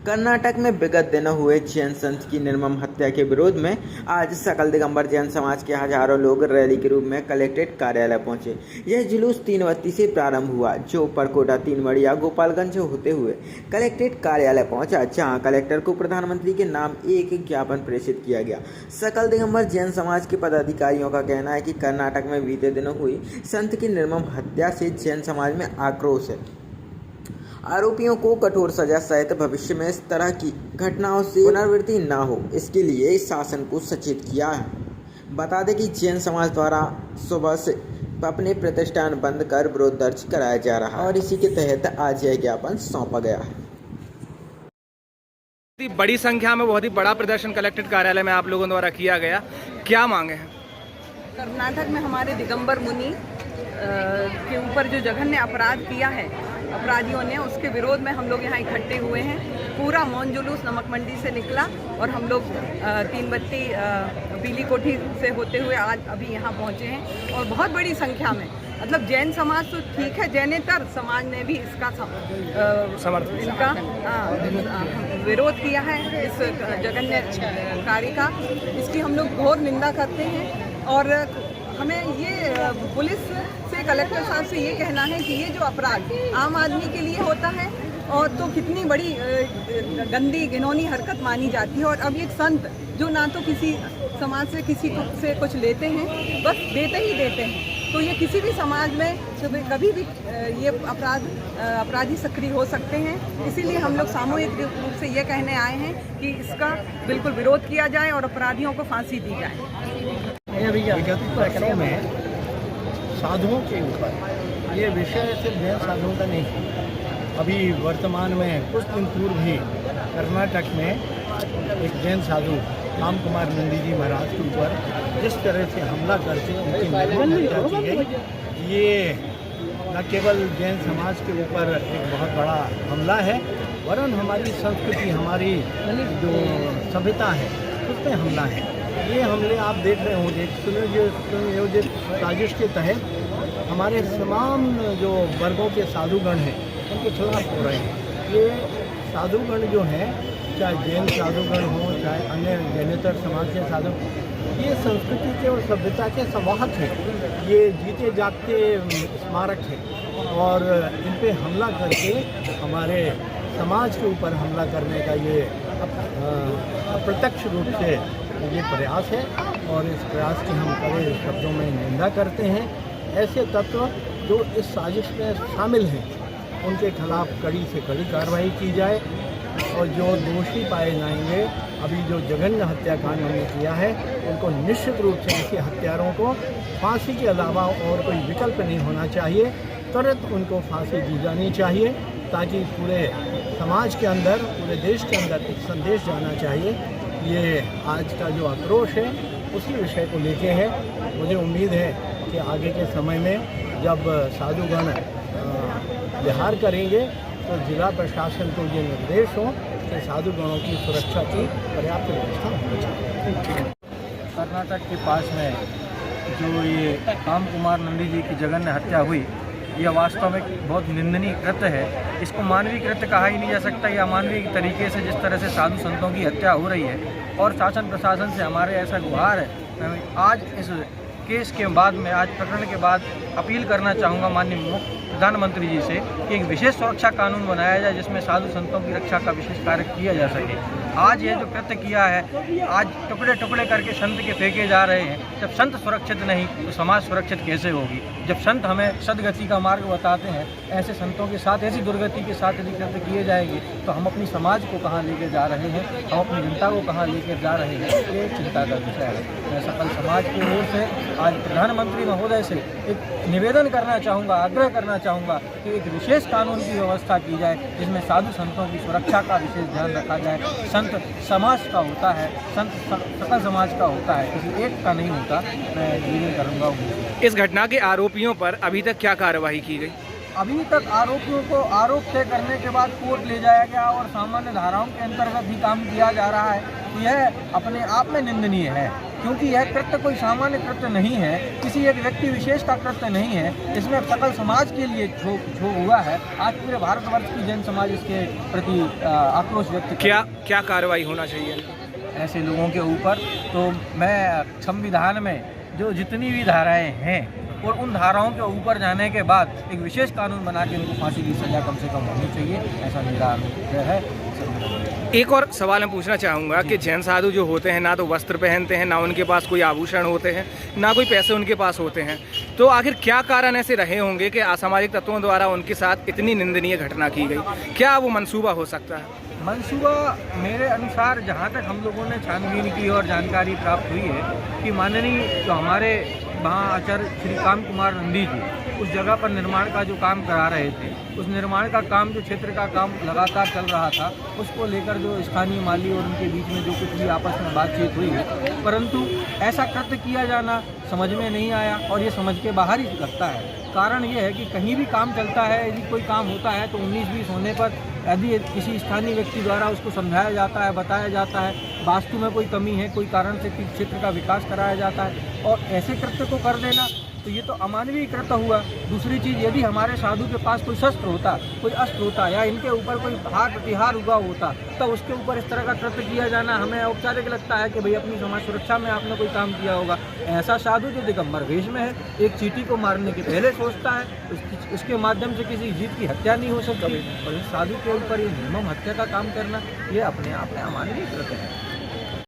कर्नाटक में विगत दिनों हुए जैन संत की निर्मम हत्या के विरोध में आज सकल दिगंबर जैन समाज के हजारों लोग रैली के रूप में कलेक्ट्रेट कार्यालय पहुंचे। यह जुलूस 3 बत्ती से प्रारंभ हुआ, जो परकोटा, तीनमढ़िया, गोपालगंज होते हुए कलेक्ट्रेट कार्यालय पहुंचा, जहां कलेक्टर को प्रधानमंत्री के नाम एक ज्ञापन प्रेषित किया गया। सकल दिगंबर जैन समाज के पदाधिकारियों का कहना है कि कर्नाटक में बीते दिनों हुई संत की निर्मम हत्या से जैन समाज में आक्रोश है। आरोपियों को कठोर सजा सहित भविष्य में इस तरह की घटनाओं से पुनरावृत्ति न हो, इसके लिए शासन को सचेत किया है। बता दें कि जैन समाज द्वारा सुबह से अपने प्रतिष्ठान बंद कर विरोध दर्ज कराया जा रहा है और इसी के तहत आज यह ज्ञापन सौंपा गया है। बड़ी संख्या में बहुत ही बड़ा प्रदर्शन कलेक्ट्रेट कार्यालय में आप लोगों द्वारा किया गया, क्या मांगे हैं? कर्नाटक में हमारे दिगंबर मुनि के ऊपर जो जघन्य अपराध किया है अपराधियों ने, उसके विरोध में हम लोग यहाँ इकट्ठे हुए हैं। पूरा मौन जुलूस नमक मंडी से निकला और हम लोग 3 बत्ती पीली कोठी से होते हुए आज अभी यहाँ पहुँचे हैं और बहुत बड़ी संख्या में, मतलब जैन समाज तो ठीक है, जैनेतर समाज ने भी इसका इनका विरोध किया है, इस जघन्य कार्य का। इसकी हम लोग घोर निंदा करते हैं और हमें ये पुलिस से, कलेक्टर साहब से ये कहना है कि ये जो अपराध आम आदमी के लिए होता है और तो कितनी बड़ी गंदी घिनौनी हरकत मानी जाती है। और अब एक संत जो ना तो किसी समाज से किसी से कुछ लेते हैं, बस देते ही देते हैं, तो ये किसी भी समाज में कभी भी ये अपराधी सक्रिय हो सकते हैं। इसीलिए हम लोग सामूहिक रूप से ये कहने आए हैं कि इसका बिल्कुल विरोध किया जाए और अपराधियों को फांसी दी जाए। विगत वर्षों में साधुओं के ऊपर ये विषय सिर्फ जैन साधुओं का नहीं है। अभी वर्तमान में कुछ दिन पूर्व ही कर्नाटक में एक जैन साधु राम कुमार नंदी जी महाराज के ऊपर जिस तरह से हमला करके उनकी निर्मम हत्या की गई, ये न केवल जैन समाज के ऊपर एक बहुत बड़ा हमला है, वरन हमारी संस्कृति, हमारी जो सभ्यता है, उस पर हमला है। ये हमले आप देख रहे होंगे सुनियोजित साजिश के तहत हमारे तमाम जो वर्गों के साधुगण हैं उनके खिलाफ हो रहे हैं। ये साधुगण जो हैं, चाहे जैन साधुगण हों, चाहे अन्य जैनेतर समाज के साधु, ये संस्कृति के और सभ्यता के संवाहक हैं, ये जीते जागते स्मारक हैं और इन पे हमला करके हमारे समाज के ऊपर हमला करने का ये अप्रत्यक्ष रूप से ये प्रयास है और इस प्रयास की हम कड़े शब्दों में निंदा करते हैं। ऐसे तत्व जो इस साजिश में शामिल हैं उनके खिलाफ कड़ी से कड़ी कार्रवाई की जाए और जो दोषी पाए जाएंगे, अभी जो जघन्य हत्याकांड हमने किया है, उनको निश्चित रूप से ऐसे हत्यारों को फांसी के अलावा और कोई विकल्प नहीं होना चाहिए। तुरंत उनको फांसी दी जानी चाहिए ताकि पूरे समाज के अंदर, पूरे देश के अंदर एक संदेश जाना चाहिए। ये आज का जो आक्रोश है उसी विषय को लेके है। मुझे उम्मीद है कि आगे के समय में जब साधुगण विहार करेंगे तो जिला प्रशासन को ये निर्देश हो कि साधुगणों की सुरक्षा की पर्याप्त व्यवस्था होनी चाहिए। कर्नाटक के पास में जो ये राम कुमार नंदी जी की जघन्य हत्या हुई, यह वास्तव में बहुत निंदनीय कृत्य है। इसको मानवीय कृत्य कहा ही नहीं जा सकता। यह अमानवीय तरीके से जिस तरह से साधु संतों की हत्या हो रही है और शासन प्रशासन से हमारे ऐसा गुहार है। मैं आज इस केस के बाद में, आज प्रकरण के बाद अपील करना चाहूँगा माननीय प्रधानमंत्री जी से कि एक विशेष सुरक्षा कानून बनाया जाए जिसमें साधु संतों की रक्षा का विशेष कार्य किया जा सके। आज ये जो कृत्य किया है, आज टुकड़े टुकड़े करके संत के फेंके जा रहे हैं। जब संत सुरक्षित नहीं तो समाज सुरक्षित कैसे होगी? जब संत हमें सदगति का मार्ग बताते हैं, ऐसे संतों के साथ, ऐसी दुर्गति के साथ यदि कृत्य किए जाएंगे तो हम अपनी समाज को कहाँ लेकर जा रहे हैं, हम अपनी जनता को कहाँ लेकर जा रहे हैं, ये चिंता का विषय है। मैं सकल समाज की ओर से आज प्रधानमंत्री महोदय से एक निवेदन करना चाहूँगा, आग्रह करना चाहूँगा कि एक विशेष कानून की व्यवस्था की जाए जिसमें साधु संतों की सुरक्षा का विशेष ध्यान रखा जाए। संत समाज का होता है, संत सकल समाज का होता है, किसी एक का नहीं होता। मैं निवेदन करूँगा। इस घटना के आरोपियों पर अभी तक क्या कार्रवाई की गई? अभी तक आरोपियों को आरोप तय करने के बाद कोर्ट ले जाया गया और सामान्य धाराओं के अंतर्गत भी काम किया जा रहा है। तो यह अपने आप में निंदनीय है, क्योंकि यह कृत्य कोई सामान्य कृत्य नहीं है, किसी एक व्यक्ति विशेष का कृत्य नहीं है, इसमें सकल समाज के लिए जो हुआ है। आज पूरे भारतवर्ष की जन समाज इसके प्रति आक्रोश व्यक्त क्या कार्रवाई होना चाहिए ऐसे लोगों के ऊपर। तो मैं संविधान में जो जितनी भी धाराएं हैं और उन धाराओं के ऊपर जाने के बाद एक विशेष कानून बना के इनको फांसी की सजा कम से कम होनी चाहिए, ऐसा मेरा अभिप्राय है। एक और सवाल मैं पूछना चाहूँगा कि जैन साधु जो होते हैं ना तो वस्त्र पहनते हैं, ना उनके पास कोई आभूषण होते हैं, ना कोई पैसे उनके पास होते हैं, तो आखिर क्या कारण ऐसे रहे होंगे कि असामाजिक तत्वों द्वारा उनके साथ इतनी निंदनीय घटना की गई? क्या वो मंसूबा हो सकता है? मंसूबा मेरे अनुसार, जहाँ तक हम लोगों ने छानबीन की और जानकारी प्राप्त हुई है कि माननीय जो हमारे महाआचार्य श्री काम कुमार नंदी जी उस जगह पर निर्माण का जो काम करा रहे थे, उस निर्माण का काम, जो क्षेत्र का काम लगातार चल रहा था, उसको लेकर जो स्थानीय माली और उनके बीच में जो कुछ भी आपस में बातचीत हुई है, परंतु ऐसा कृत्य किया जाना समझ में नहीं आया और ये समझ के बाहर ही लगता है। कारण ये है कि कहीं भी काम चलता है, यदि कोई काम होता है तो 19-20 होने पर यदि किसी स्थानीय व्यक्ति द्वारा उसको समझाया जाता है, बताया जाता है, वास्तु में कोई कमी है, कोई कारण से क्षेत्र का विकास कराया जाता है, और ऐसे कृत्य को कर देना तो ये तो अमानवीय कृत्य हुआ। दूसरी चीज़, यदि हमारे साधु के पास कोई शस्त्र होता, कोई अस्त्र होता, या इनके ऊपर कोई हार प्रतिहार हुआ होता, तो उसके ऊपर इस तरह का कृत्य किया जाना हमें औपचारिक लगता है कि भाई अपनी समाज सुरक्षा में आपने कोई काम किया होगा। ऐसा साधु जो दिगंबर वेश में है, एक चींटी को मारने के पहले सोचता है उसके माध्यम से किसी जीव की हत्या नहीं हो सकती, और इस साधु के ऊपर ये निर्मम हत्या का काम करना, ये अपने आप में अमानवीय कृत्य है।